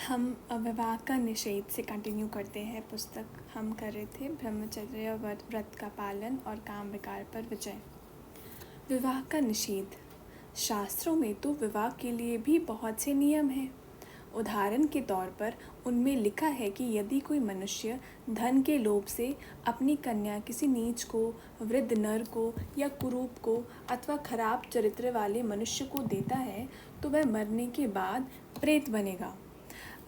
हम विवाह का निषेध से कंटिन्यू करते हैं। पुस्तक हम कर रहे थे ब्रह्मचर्य व्रत का पालन और काम विकार पर विजय। विवाह का निषेध। शास्त्रों में तो विवाह के लिए भी बहुत से नियम हैं। उदाहरण के तौर पर उनमें लिखा है कि यदि कोई मनुष्य धन के लोभ से अपनी कन्या किसी नीच को, वृद्ध नर को या कुरूप को अथवा खराब चरित्र वाले मनुष्य को देता है तो वह मरने के बाद प्रेत बनेगा।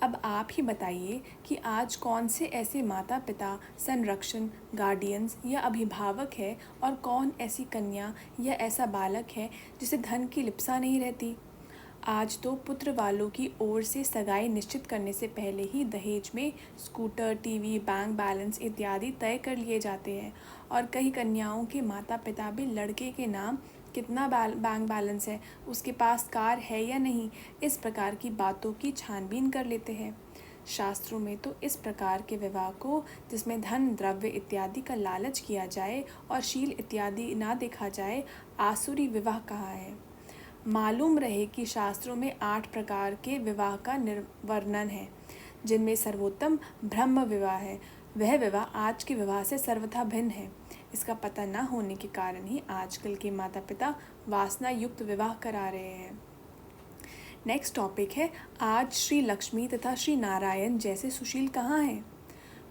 अब आप ही बताइए कि आज कौन से ऐसे माता पिता, संरक्षण, गार्डियंस या अभिभावक है और कौन ऐसी कन्या या ऐसा बालक है जिसे धन की लिप्सा नहीं रहती। आज तो पुत्र वालों की ओर से सगाई निश्चित करने से पहले ही दहेज में स्कूटर, टीवी, बैंक बैलेंस इत्यादि तय कर लिए जाते हैं और कई कन्याओं के माता पिता भी लड़के के नाम कितना बैंक बैलेंस है, उसके पास कार है या नहीं, इस प्रकार की बातों की छानबीन कर लेते हैं। शास्त्रों में तो इस प्रकार के विवाह को, जिसमें धन, द्रव्य इत्यादि का लालच किया जाए और शील इत्यादि ना देखा जाए, आसुरी विवाह कहा है। मालूम रहे कि शास्त्रों में 8 प्रकार के विवाह का वर्णन है, जिनमें सर्वोत्तम ब्रह्म विवाह है। वह विवाह आज के विवाह से सर्वथा भिन्न है। इसका पता न होने के कारण ही आजकल के माता पिता वासना युक्त विवाह करा रहे हैं। नेक्स्ट टॉपिक है, आज श्री लक्ष्मी तथा श्री नारायण जैसे सुशील कहाँ हैं?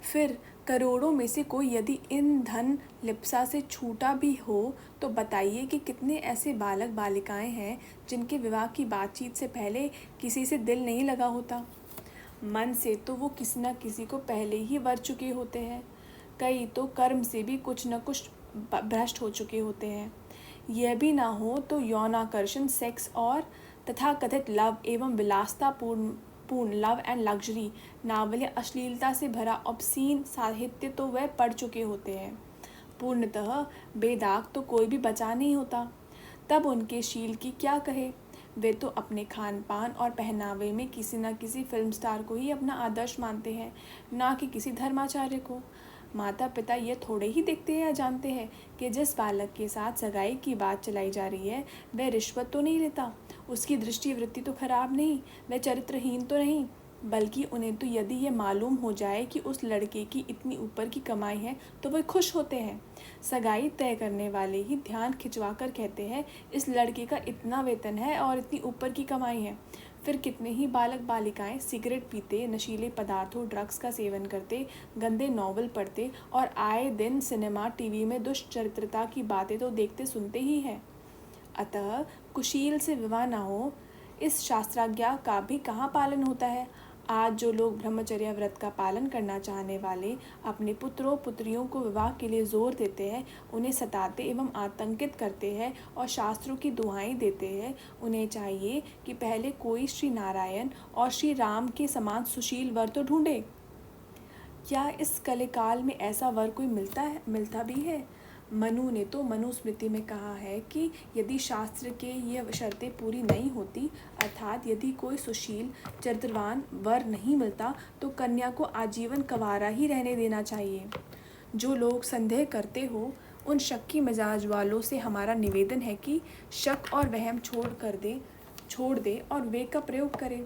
फिर करोड़ों में से कोई यदि इन धन लिप्सा से छूटा भी हो तो बताइए कि कितने ऐसे बालक बालिकाएं हैं जिनके विवाह की बातचीत से पहले किसी से दिल नहीं लगा होता। मन से तो वो किसी न किसी को पहले ही वर चुके होते हैं। कई तो कर्म से भी कुछ न कुछ भ्रष्ट हो चुके होते हैं। यह भी ना हो तो यौनाकर्षण, सेक्स और तथाकथित लव एवं विलासता पूर्ण लव एंड लग्जरी नावल या अश्लीलता से भरा ऑब्सीन साहित्य तो वह पढ़ चुके होते हैं। पूर्णतः बेदाग तो कोई भी बचा नहीं होता। तब उनके शील की क्या कहे। वे तो अपने खान पान और पहनावे में किसी न किसी फिल्म स्टार को ही अपना आदर्श मानते हैं, ना कि किसी धर्माचार्य को। माता पिता ये थोड़े ही देखते हैं या जानते हैं कि जिस बालक के साथ सगाई की बात चलाई जा रही है वह रिश्वत तो नहीं लेता, उसकी दृष्टि वृत्ति तो खराब नहीं, वह चरित्रहीन तो नहीं। बल्कि उन्हें तो यदि ये मालूम हो जाए कि उस लड़के की इतनी ऊपर की कमाई है तो वे खुश होते हैं। सगाई तय करने वाले ही ध्यान खिंचवा कर कहते हैं, इस लड़के का इतना वेतन है और इतनी ऊपर की कमाई है। फिर कितने ही बालक बालिकाएं सिगरेट पीते, नशीले पदार्थों, ड्रग्स का सेवन करते, गंदे नॉवल पढ़ते और आए दिन सिनेमा, टीवी में दुष्चरित्रता की बातें तो देखते सुनते ही हैं। अतः कुशील से विवाह न हो, इस शास्त्राज्ञा का भी कहाँ पालन होता है। आज जो लोग ब्रह्मचर्य व्रत का पालन करना चाहने वाले अपने पुत्रों पुत्रियों को विवाह के लिए जोर देते हैं, उन्हें सताते एवं आतंकित करते हैं और शास्त्रों की दुहाई देते हैं, उन्हें चाहिए कि पहले कोई श्री नारायण और श्री राम के समान सुशील वर तो ढूंढे। क्या इस कलिकाल में ऐसा वर कोई मिलता भी है? मनु ने तो मनुस्मृति में कहा है कि यदि शास्त्र के ये शर्तें पूरी नहीं होती, अर्थात यदि कोई सुशील चरित्रवान वर नहीं मिलता तो कन्या को आजीवन कंवारा ही रहने देना चाहिए। जो लोग संदेह करते हो उन शक्की मिजाज वालों से हमारा निवेदन है कि शक और वहम छोड़ दे और वेग का प्रयोग करें।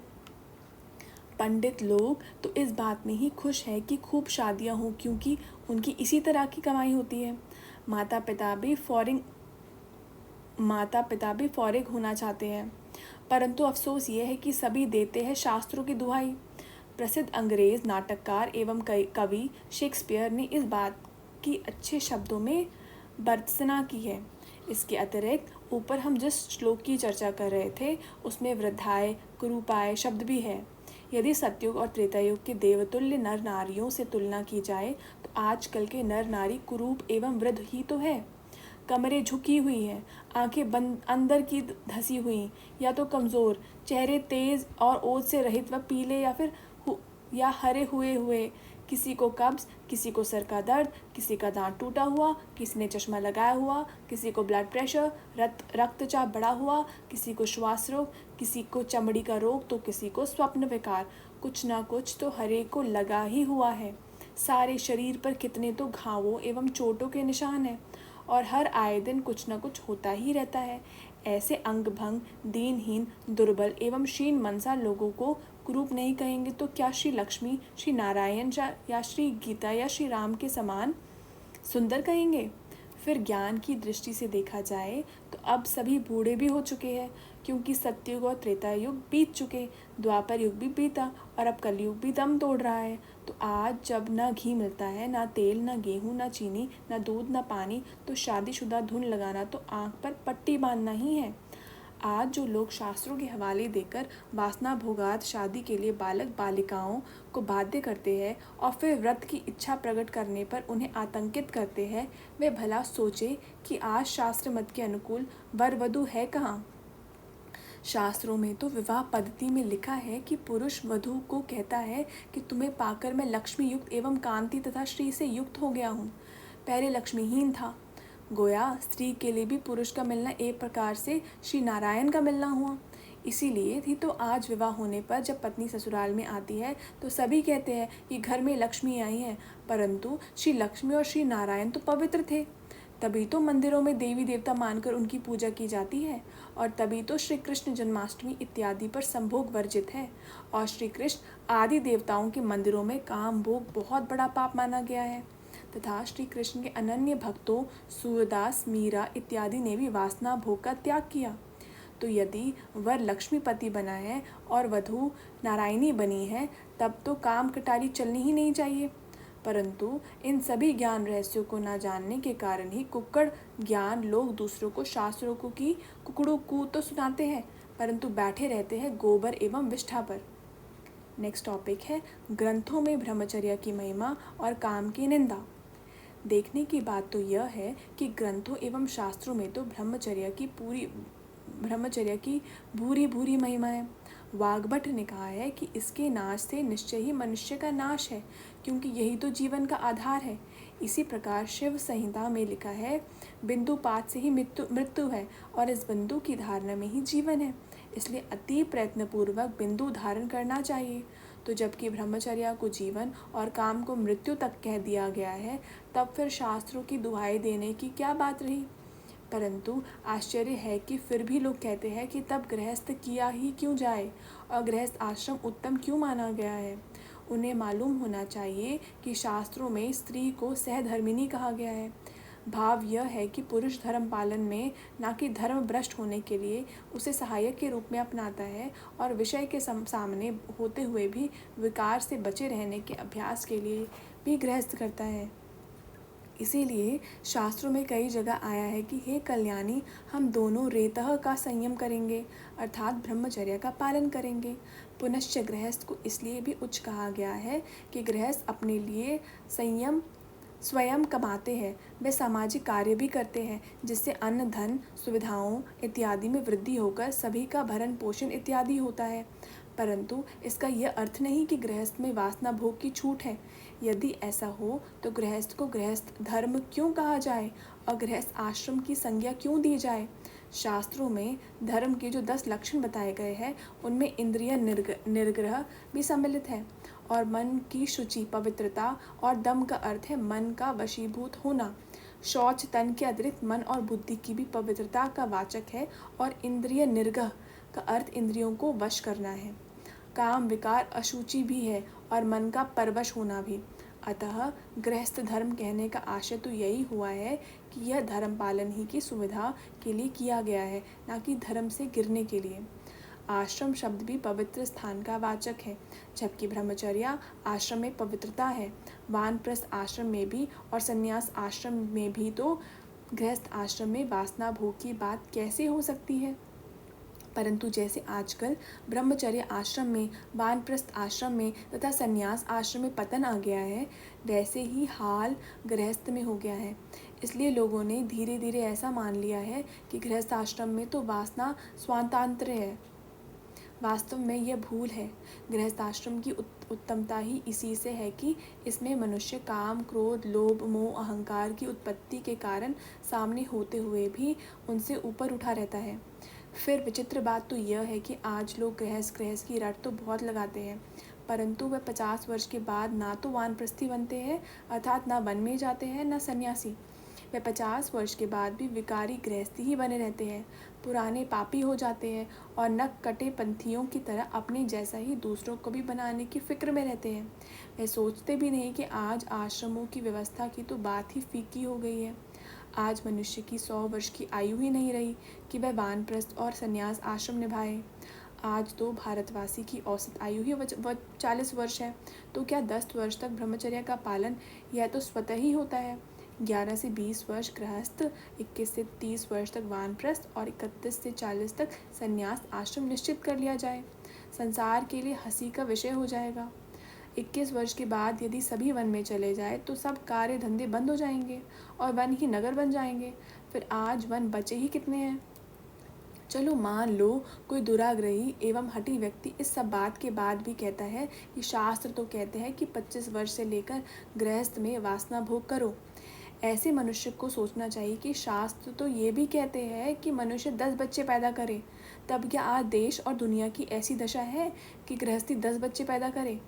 पंडित लोग तो इस बात में ही खुश हैं कि खूब शादियां हों, क्योंकि उनकी इसी तरह की कमाई होती है। माता पिता भी फौरिग होना चाहते हैं, परंतु अफसोस ये है कि सभी देते हैं शास्त्रों की दुहाई। प्रसिद्ध अंग्रेज नाटककार एवं कवि शेक्सपियर ने इस बात की अच्छे शब्दों में भर्त्सना की है। इसके अतिरिक्त ऊपर हम जिस श्लोक की चर्चा कर रहे थे उसमें वृद्धाय, कुरूपाय शब्द भी है। यदि सतयुग और त्रेतायुग के देवतुल्य नर नारियों से तुलना की जाए तो आजकल के नर नारी कुरूप एवं वृद्ध ही तो है। कमरें झुकी हुई हैं, आंखें बंद अंदर की धसी हुई या तो कमज़ोर, चेहरे तेज और ओज से रहित व पीले या हरे हुए, किसी को कब्ज, किसी को सर का दर्द, किसी का दांत टूटा हुआ, किसी ने चश्मा लगाया हुआ, किसी को ब्लड प्रेशर, रक्तचाप बढ़ा हुआ, किसी को श्वास रोग, किसी को चमड़ी का रोग तो किसी को स्वप्न विकार। कुछ ना कुछ तो हरेक को लगा ही हुआ है। सारे शरीर पर कितने तो घावों एवं चोटों के निशान हैं और हर आए दिन कुछ न कुछ होता ही रहता है। ऐसे अंग भंग, दीनहीन, दुर्बल एवं क्षीण मनसा लोगों को कुरूप नहीं कहेंगे तो क्या श्री लक्ष्मी, श्री नारायण या श्री गीता या श्री राम के समान सुंदर कहेंगे? फिर ज्ञान की दृष्टि से देखा जाए तो अब सभी बूढ़े भी हो चुके हैं, क्योंकि सत्ययुग और त्रेता युग बीत चुके, द्वापर युग भी बीता और अब कलयुग भी दम तोड़ रहा है। तो आज जब ना घी मिलता है, ना तेल, ना गेहूं, ना चीनी, ना दूध, ना पानी, तो शादीशुदा धुन लगाना तो आंख पर पट्टी बांधना ही है। आज जो लोग शास्त्रों के हवाले देकर वासना भोगात शादी के लिए बालक बालिकाओं को बाध्य करते हैं और फिर व्रत की इच्छा प्रकट करने पर उन्हें आतंकित करते हैं, वे भला सोचे कि आज शास्त्र मत के अनुकूल वर वधू है कहाँ। शास्त्रों में तो विवाह पद्धति में लिखा है कि पुरुष वधू को कहता है कि तुम्हें पाकर मैं लक्ष्मी युक्त एवं कांति तथा श्री से युक्त हो गया हूँ। पहले लक्ष्मीहीन था। गोया स्त्री के लिए भी पुरुष का मिलना एक प्रकार से श्री नारायण का मिलना हुआ। इसीलिए थी तो आज विवाह होने पर जब पत्नी ससुराल में आती है तो सभी कहते हैं कि घर में लक्ष्मी आई है, परंतु श्री लक्ष्मी और श्री नारायण तो पवित्र थे। तभी तो मंदिरों में देवी देवता मानकर उनकी पूजा की जाती है, और तभी तो श्री कृष्ण जन्माष्टमी इत्यादि पर संभोग वर्जित है, और श्री कृष्ण आदि देवताओं के मंदिरों में काम भोग बहुत बड़ा पाप माना गया है। तथा श्री कृष्ण के अनन्य भक्तों सूरदास, मीरा इत्यादि ने भी वासना भोग का त्याग किया। तो यदि वर लक्ष्मीपति बना है और वधू नारायणी बनी है, तब तो काम कटारी चलनी ही नहीं चाहिए। परंतु इन सभी ज्ञान रहस्यों को न जानने के कारण ही कुक्कड़ ज्ञान लोग दूसरों को शास्त्रों को की कुकड़ों को तो सुनाते हैं, परंतु बैठे रहते हैं गोबर एवं विष्ठा पर। नेक्स्ट टॉपिक है ग्रंथों में ब्रह्मचर्य की महिमा और काम की निंदा। देखने की बात तो यह है कि ग्रंथों एवं शास्त्रों में तो ब्रह्मचर्य की भूरी भूरी महिमा है। वाग्भट ने कहा है कि इसके नाश से निश्चय ही मनुष्य का नाश है, क्योंकि यही तो जीवन का आधार है। इसी प्रकार शिव संहिता में लिखा है, बिंदुपात से ही मृत्यु है और इस बिंदु की धारणा में ही जीवन है, इसलिए अति प्रयत्नपूर्वक बिंदु धारण करना चाहिए। तो जबकि ब्रह्मचर्य को जीवन और काम को मृत्यु तक कह दिया गया है, तब फिर शास्त्रों की दुहाई देने की क्या बात रही। परंतु आश्चर्य है कि फिर भी लोग कहते हैं कि तब गृहस्थ किया ही क्यों जाए और गृहस्थ आश्रम उत्तम क्यों माना गया है। उन्हें मालूम होना चाहिए कि शास्त्रों में स्त्री को सहधर्मिणी कहा गया है। भाव यह है कि पुरुष धर्म पालन में, ना कि धर्म भ्रष्ट होने के लिए उसे सहायक के रूप में अपनाता है, और विषय के सामने होते हुए भी विकार से बचे रहने के अभ्यास के लिए भी गृहस्थ करता है। इसीलिए शास्त्रों में कई जगह आया है कि हे कल्याणी, हम दोनों रेतः का संयम करेंगे, अर्थात ब्रह्मचर्य का पालन करेंगे। पुनश्च गृहस्थ को इसलिए भी उच्च कहा गया है कि गृहस्थ अपने लिए संयम स्वयं कमाते हैं, वे सामाजिक कार्य भी करते हैं, जिससे अन्न, धन, सुविधाओं इत्यादि में वृद्धि होकर सभी का भरण पोषण इत्यादि होता है। परंतु इसका यह अर्थ नहीं कि गृहस्थ में वासना भोग की छूट है। यदि ऐसा हो तो गृहस्थ को गृहस्थ धर्म क्यों कहा जाए और गृहस्थ आश्रम की संज्ञा क्यों दी जाए। शास्त्रों में धर्म के जो 10 लक्षण बताए गए हैं, उनमें इंद्रिय निग्रह भी सम्मिलित है, और मन की शुचि, पवित्रता, और दम का अर्थ है मन का वशीभूत होना। शौच तन के अतिरिक्त मन और बुद्धि की भी पवित्रता का वाचक है, और इंद्रिय निग्रह का अर्थ इंद्रियों को वश करना है। काम विकार अशुचि भी है और मन का परवश होना भी। अतः गृहस्थ धर्म कहने का आशय तो यही हुआ है कि यह धर्म पालन ही की सुविधा के लिए किया गया है, ना कि धर्म से गिरने के लिए। आश्रम शब्द भी पवित्र स्थान का वाचक है, जबकि ब्रह्मचर्य आश्रम में पवित्रता है। वानप्रस्थ आश्रम में भी और संन्यास आश्रम में भी तो गृहस्थ आश्रम में वासना भोग की बात कैसे हो सकती है। परंतु जैसे आजकल ब्रह्मचर्य आश्रम में, वानप्रस्थ आश्रम में तथा संन्यास आश्रम में पतन आ गया है, वैसे ही हाल गृहस्थ में हो गया है। इसलिए लोगों ने धीरे धीरे ऐसा मान लिया है कि गृहस्थ आश्रम में तो वासना स्वातंत्र है। वास्तव में यह भूल है। गृहस्थ आश्रम की उत्तमता ही इसी से है कि इसमें मनुष्य काम, क्रोध, लोभ, मोह, अहंकार की उत्पत्ति के कारण सामने होते हुए भी उनसे ऊपर उठा रहता है। फिर विचित्र बात तो यह है कि आज लोग गृहस्थ की रट तो बहुत लगाते हैं, परंतु वह 50 वर्ष के बाद ना तो वानप्रस्थी बनते हैं, अर्थात ना वन में जाते हैं, ना सन्यासी। वे 50 वर्ष के बाद भी विकारी गृहस्थी ही बने रहते हैं, पुराने पापी हो जाते हैं और नक कटे पंथियों की तरह अपने जैसा ही दूसरों को भी बनाने की फिक्र में रहते हैं। वे सोचते भी नहीं कि आज आश्रमों की व्यवस्था की तो बात ही फीकी हो गई है। आज मनुष्य की 100 वर्ष की आयु ही नहीं रही कि वह वानप्रस्थ और संन्यास आश्रम निभाए। आज तो भारतवासी की औसत आयु ही 40 वर्ष है, तो क्या 10 वर्ष तक ब्रह्मचर्य का पालन यह तो स्वतः ही होता है। 11 से 20 वर्ष गृहस्थ, 21 से 30 वर्ष तक वानप्रस्थ और 31 से 40 तक संन्यास आश्रम निश्चित कर लिया जाए, संसार के लिए हंसी का विषय हो जाएगा। 21 वर्ष के बाद यदि सभी वन में चले जाए तो सब कार्य धंधे बंद हो जाएंगे और वन ही नगर बन जाएंगे। फिर आज वन बचे ही कितने हैं। चलो मान लो कोई दुराग्रही एवं हठी व्यक्ति इस सब बात के बाद भी कहता है कि शास्त्र तो कहते हैं कि 25 वर्ष से लेकर गृहस्थ में वासना भोग करो। ऐसे मनुष्य को सोचना चाहिए कि शास्त्र तो ये भी कहते हैं कि मनुष्य 10 बच्चे पैदा करे। तब क्या आज देश और दुनिया की ऐसी दशा है कि गृहस्थी 10 बच्चे पैदा करे।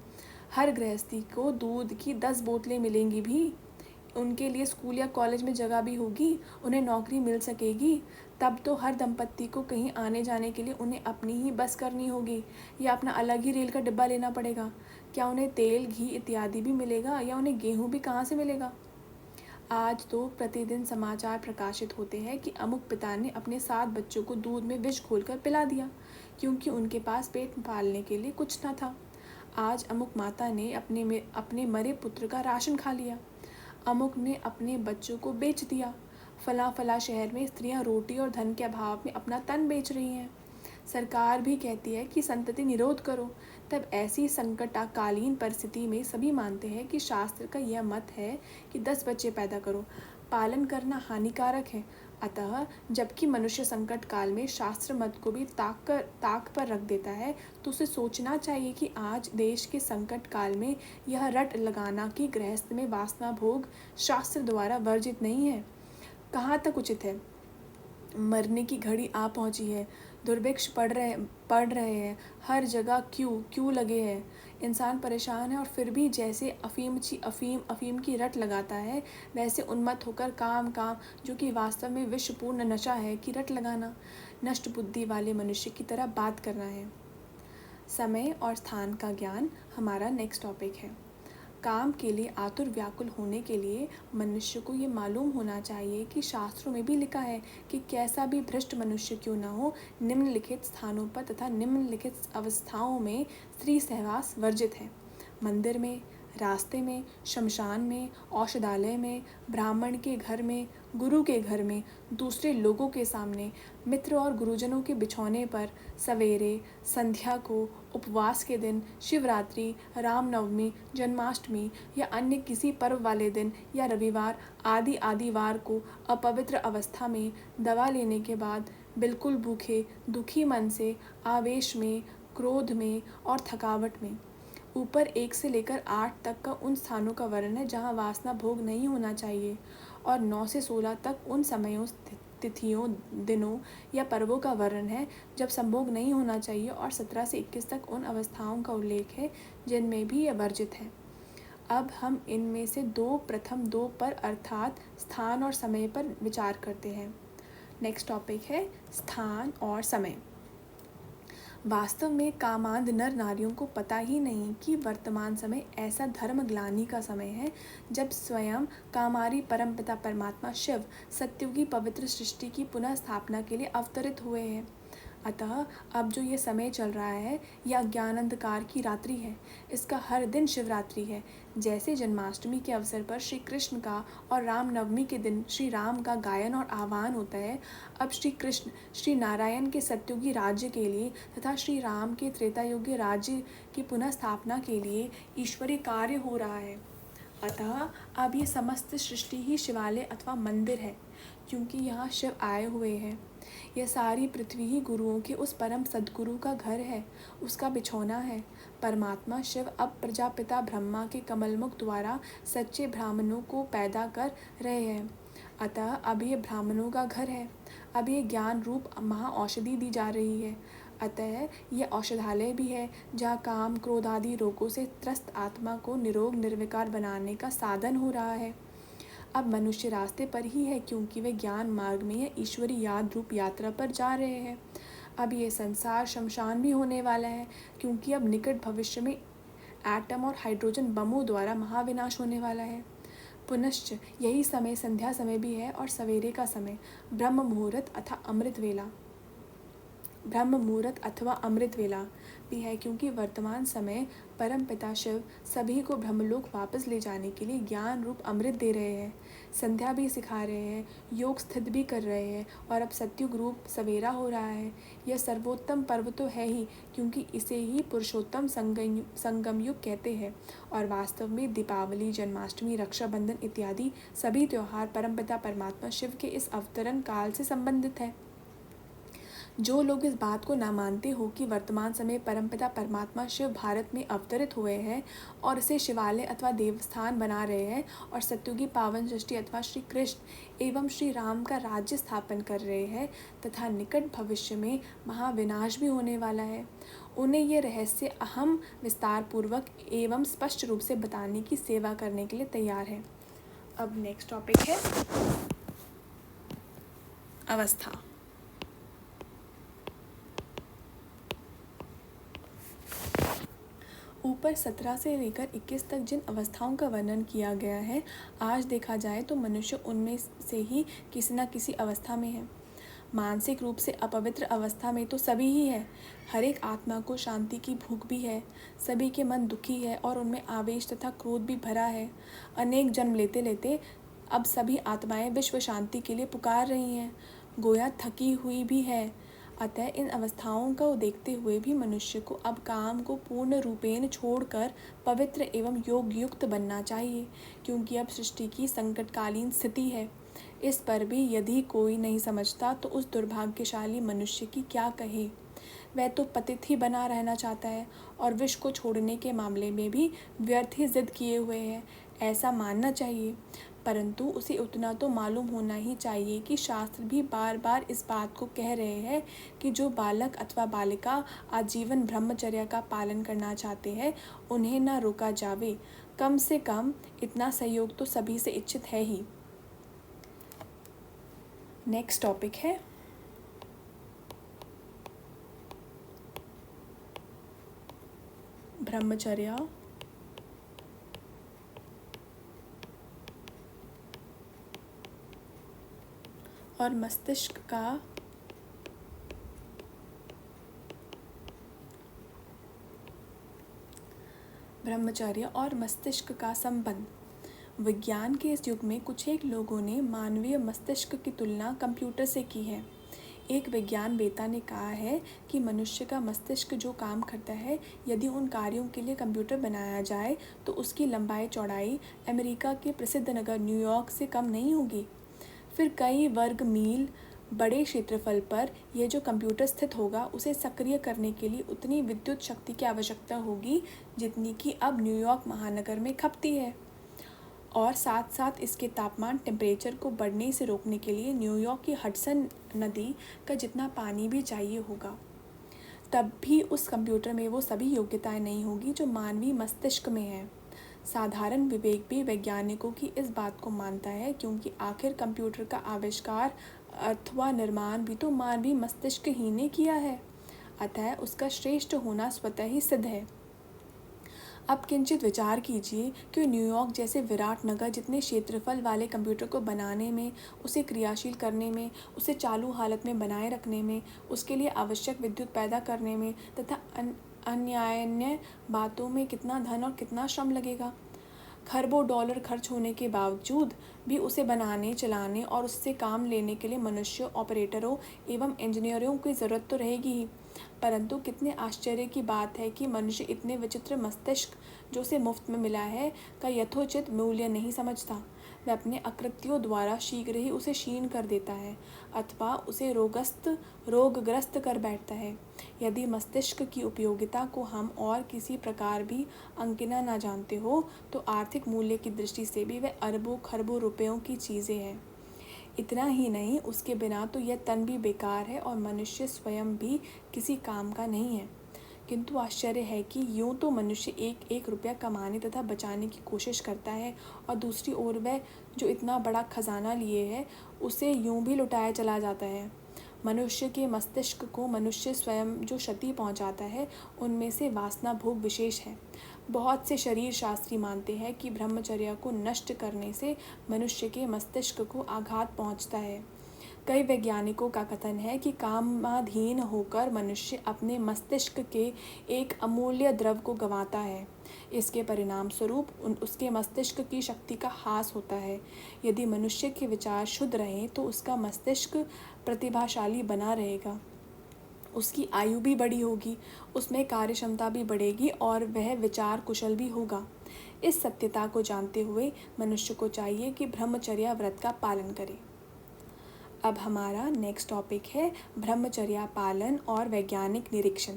हर गृहस्थी को दूध की 10 बोतलें मिलेंगी भी, उनके लिए स्कूल या कॉलेज में जगह भी होगी, उन्हें नौकरी मिल सकेगी। तब तो हर दंपत्ति को कहीं आने जाने के लिए उन्हें अपनी ही बस करनी होगी या अपना अलग ही रेल का डिब्बा लेना पड़ेगा। क्या उन्हें तेल घी इत्यादि भी मिलेगा या उन्हें गेहूँ भी कहाँ से मिलेगा। आज तो प्रतिदिन समाचार प्रकाशित होते हैं कि अमुक पिता ने अपने 7 बच्चों को दूध में विष घोलकर पिला दिया क्योंकि उनके पास पेट पालने के लिए कुछ न था। आज अमुक माता ने अपने मरे पुत्र का राशन खा लिया। अमुक ने अपने बच्चों को बेच दिया। फला शहर में स्त्रियां रोटी और धन के अभाव में अपना तन बेच रही हैं। सरकार भी कहती है कि संतति निरोध करो। तब ऐसी संकटकालीन परिस्थिति में सभी मानते हैं कि शास्त्र का यह मत है कि 10 बच्चे पैदा करो, पालन करना हानिकारक है। अतः जबकि मनुष्य संकट काल में शास्त्र मत को भी ताक पर रख देता है, तो उसे सोचना चाहिए कि आज देश के संकट काल में यह रट लगाना कि गृहस्थ में वासना भोग शास्त्र द्वारा वर्जित नहीं है, कहाँ तक उचित है। मरने की घड़ी आ पहुंची है, दुर्भिक्ष पड़ रहे हैं, हर जगह क्यों लगे हैं। इंसान परेशान है और फिर भी जैसे अफीम की रट लगाता है, वैसे उन्मत्त होकर काम जो कि वास्तव में विषपूर्ण नशा है की रट लगाना, नष्ट बुद्धि वाले मनुष्य की तरह बात करना है। समय और स्थान का ज्ञान हमारा नेक्स्ट टॉपिक है। काम के लिए आतुर व्याकुल होने के लिए मनुष्य को ये मालूम होना चाहिए कि शास्त्रों में भी लिखा है कि कैसा भी भ्रष्ट मनुष्य क्यों न हो, निम्नलिखित स्थानों पर तथा निम्नलिखित अवस्थाओं में स्त्री सहवास वर्जित है। मंदिर में, रास्ते में, शमशान में, औषधालय में, ब्राह्मण के घर में, गुरु के घर में, दूसरे लोगों के सामने, मित्र और गुरुजनों के बिछौने पर, सवेरे, संध्या को, उपवास के दिन, शिवरात्रि, रामनवमी, जन्माष्टमी या अन्य किसी पर्व वाले दिन या रविवार आदि वार को अपवित्र अवस्था में दवा लेने के बाद बिल्कुल भूखे, दुखी मन से, आवेश में, क्रोध में और थकावट में। ऊपर 1 से लेकर 8 तक का उन स्थानों का वर्णन है जहाँ वासना भोग नहीं होना चाहिए और 9 से 16 तक उन समयों, तिथियों, दिनों या पर्वों का वर्णन है जब संभोग नहीं होना चाहिए और 17 से 21 तक उन अवस्थाओं का उल्लेख है जिनमें भी यह वर्जित है। अब हम इनमें से प्रथम दो पर अर्थात स्थान और समय पर विचार करते हैं। नेक्स्ट टॉपिक है स्थान और समय। वास्तव में कामांध नर नारियों को पता ही नहीं कि वर्तमान समय ऐसा धर्मग्लानि का समय है जब स्वयं कामारी परमपिता परमात्मा शिव सत्युगी पवित्र सृष्टि की पुनः स्थापना के लिए अवतरित हुए हैं। अतः अब जो ये समय चल रहा है यह अज्ञान अंधकार की रात्रि है। इसका हर दिन शिवरात्रि है। जैसे जन्माष्टमी के अवसर पर श्री कृष्ण का और रामनवमी के दिन श्री राम का गायन और आह्वान होता है, अब श्री कृष्ण श्री नारायण के सत्युगी राज्य के लिए तथा श्री राम के त्रेतायुगी राज्य की पुनः स्थापना के लिए ईश्वरीय कार्य हो रहा है। अतः अब ये समस्त सृष्टि ही शिवालय अथवा मंदिर है, क्योंकि यहाँ शिव आए हुए हैं। यह सारी पृथ्वी ही गुरुओं के उस परम सद्गुरु का घर है, उसका बिछौना है। परमात्मा शिव अब प्रजापिता ब्रह्मा के कमलमुख द्वारा सच्चे ब्राह्मणों को पैदा कर रहे हैं। अतः अब ये ब्राह्मणों का घर है। अब ये ज्ञान रूप महाऔषधि दी जा रही है। अतः यह औषधालय भी है जहाँ काम क्रोध आदि रोगों से त्रस्त आत्मा को निरोग निर्विकार बनाने का साधन हो रहा है। अब मनुष्य रास्ते पर ही है क्योंकि वे ज्ञान मार्ग में या ईश्वरी याद रूप यात्रा पर जा रहे हैं। अब ये संसार शमशान भी होने वाला है क्योंकि अब निकट भविष्य में एटम और हाइड्रोजन बमों द्वारा महाविनाश होने वाला है। पुनश्च यही समय संध्या समय भी है और सवेरे का समय ब्रह्म मुहूर्त अथवा अमृत वेला भी है क्योंकि वर्तमान समय परम पिता शिव सभी को ब्रह्मलोक वापस ले जाने के लिए ज्ञान रूप अमृत दे रहे हैं, संध्या भी सिखा रहे हैं, योग स्थित भी कर रहे हैं और अब सत्युग रूप सवेरा हो रहा है। यह सर्वोत्तम पर्व तो है ही क्योंकि इसे ही पुरुषोत्तम संगम युग कहते हैं और वास्तव में दीपावली, जन्माष्टमी, रक्षाबंधन इत्यादि सभी त्यौहार परमपिता परमात्मा शिव के इस अवतरण काल से संबंधित है। जो लोग इस बात को ना मानते हो कि वर्तमान समय परमपिता परमात्मा शिव भारत में अवतरित हुए हैं और इसे शिवालय अथवा देवस्थान बना रहे हैं और सत्युगी पावन सृष्टि अथवा श्री कृष्ण एवं श्री राम का राज्य स्थापन कर रहे हैं तथा निकट भविष्य में महाविनाश भी होने वाला है, उन्हें ये रहस्य अहम विस्तार पूर्वक एवं स्पष्ट रूप से बताने की सेवा करने के लिए तैयार है। अब नेक्स्ट टॉपिक है अवस्था। ऊपर 17 से लेकर 21 तक जिन अवस्थाओं का वर्णन किया गया है, आज देखा जाए तो मनुष्य उनमें से ही किसी न किसी अवस्था में है। मानसिक रूप से अपवित्र अवस्था में तो सभी ही है। हर एक आत्मा को शांति की भूख भी है, सभी के मन दुखी है और उनमें आवेश तथा क्रोध भी भरा है। अनेक जन्म लेते लेते अब सभी आत्माएं विश्व शांति के लिए पुकार रही हैं, गोया थकी हुई भी है। अतः इन अवस्थाओं को देखते हुए भी मनुष्य को अब काम को पूर्ण रूपेण छोड़कर पवित्र एवं योग युक्त बनना चाहिए क्योंकि अब सृष्टि की संकटकालीन स्थिति है। इस पर भी यदि कोई नहीं समझता तो उस दुर्भाग्यशाली मनुष्य की क्या कहे। वह तो पतित ही बना रहना चाहता है और विष को छोड़ने के मामले में भी व्यर्थ ही जिद किए हुए है, ऐसा मानना चाहिए। परंतु उसे उतना तो मालूम होना ही चाहिए कि शास्त्र भी बार बार इस बात को कह रहे हैं कि जो बालक अथवा बालिका आजीवन ब्रह्मचर्य का पालन करना चाहते हैं उन्हें न रोका जावे। कम से कम इतना सहयोग तो सभी से इच्छित है ही। नेक्स्ट टॉपिक है ब्रह्मचर्य और मस्तिष्क का संबंध। विज्ञान के इस युग में कुछ एक लोगों ने मानवीय मस्तिष्क की तुलना कंप्यूटर से की है। एक विज्ञान वेता ने कहा है कि मनुष्य का मस्तिष्क जो काम करता है, यदि उन कार्यों के लिए कंप्यूटर बनाया जाए तो उसकी लंबाई चौड़ाई अमेरिका के प्रसिद्ध नगर न्यूयॉर्क से कम नहीं होगी। फिर कई वर्ग मील बड़े क्षेत्रफल पर यह जो कंप्यूटर स्थित होगा उसे सक्रिय करने के लिए उतनी विद्युत शक्ति की आवश्यकता होगी जितनी कि अब न्यूयॉर्क महानगर में खपती है। और साथ साथ इसके तापमान टेम्परेचर को बढ़ने से रोकने के लिए न्यूयॉर्क की हडसन नदी का जितना पानी भी चाहिए होगा। तब भी उस कंप्यूटर में वो सभी योग्यताएं नहीं होगी जो मानवीय मस्तिष्क में है। साधारण विवेक भी वैज्ञानिकों की इस बात को मानता है क्योंकि आखिर कंप्यूटर का आविष्कार अथवा निर्माण भी तो मानवीय मस्तिष्क ही ने किया है, अतः उसका श्रेष्ठ होना स्वतः ही सिद्ध है। अब किंचित विचार कीजिए कि न्यूयॉर्क जैसे विराट नगर जितने क्षेत्रफल वाले कंप्यूटर को बनाने में, उसे क्रियाशील करने में, उसे चालू हालत में बनाए रखने में, उसके लिए आवश्यक विद्युत पैदा करने में तथा अन्य बातों में कितना धन और कितना श्रम लगेगा। खरबों डॉलर खर्च होने के बावजूद भी उसे बनाने, चलाने और उससे काम लेने के लिए मनुष्यों, ऑपरेटरों एवं इंजीनियरों की ज़रूरत तो रहेगी ही। परंतु कितने आश्चर्य की बात है कि मनुष्य इतने विचित्र मस्तिष्क जो उसे मुफ्त में मिला है का यथोचित मूल्य नहीं समझता। वह अपने अकृत्यों द्वारा शीघ्र ही उसे क्षीण कर देता है अथवा उसे रोगग्रस्त कर बैठता है। यदि मस्तिष्क की उपयोगिता को हम और किसी प्रकार भी अंकिना न जानते हो तो आर्थिक मूल्य की दृष्टि से भी वह अरबों खरबों रुपयों की चीज़ें हैं। इतना ही नहीं, उसके बिना तो यह तन भी बेकार है और मनुष्य स्वयं भी किसी काम का नहीं है किंतु आश्चर्य है कि यूं तो मनुष्य एक एक रुपया कमाने तथा बचाने की कोशिश करता है और दूसरी ओर वह जो इतना बड़ा खजाना लिए है उसे यूं भी लुटाया चला जाता है। मनुष्य के मस्तिष्क को मनुष्य स्वयं जो क्षति पहुंचाता है उनमें से वासना भोग विशेष है। बहुत से शरीर शास्त्री मानते हैं कि ब्रह्मचर्य को नष्ट करने से मनुष्य के मस्तिष्क को आघात पहुंचता है। कई वैज्ञानिकों का कथन है कि कामाधीन होकर मनुष्य अपने मस्तिष्क के एक अमूल्य द्रव को गंवाता है। इसके परिणाम स्वरूप उसके मस्तिष्क की शक्ति का ह्रास होता है। यदि मनुष्य के विचार शुद्ध रहें तो उसका मस्तिष्क प्रतिभाशाली बना रहेगा, उसकी आयु भी बड़ी होगी, उसमें कार्य क्षमता भी बढ़ेगी और वह विचार कुशल भी होगा। इस सत्यता को जानते हुए मनुष्य को चाहिए कि ब्रह्मचर्या व्रत का पालन करे। अब हमारा नेक्स्ट टॉपिक है ब्रह्मचर्या पालन और वैज्ञानिक निरीक्षण।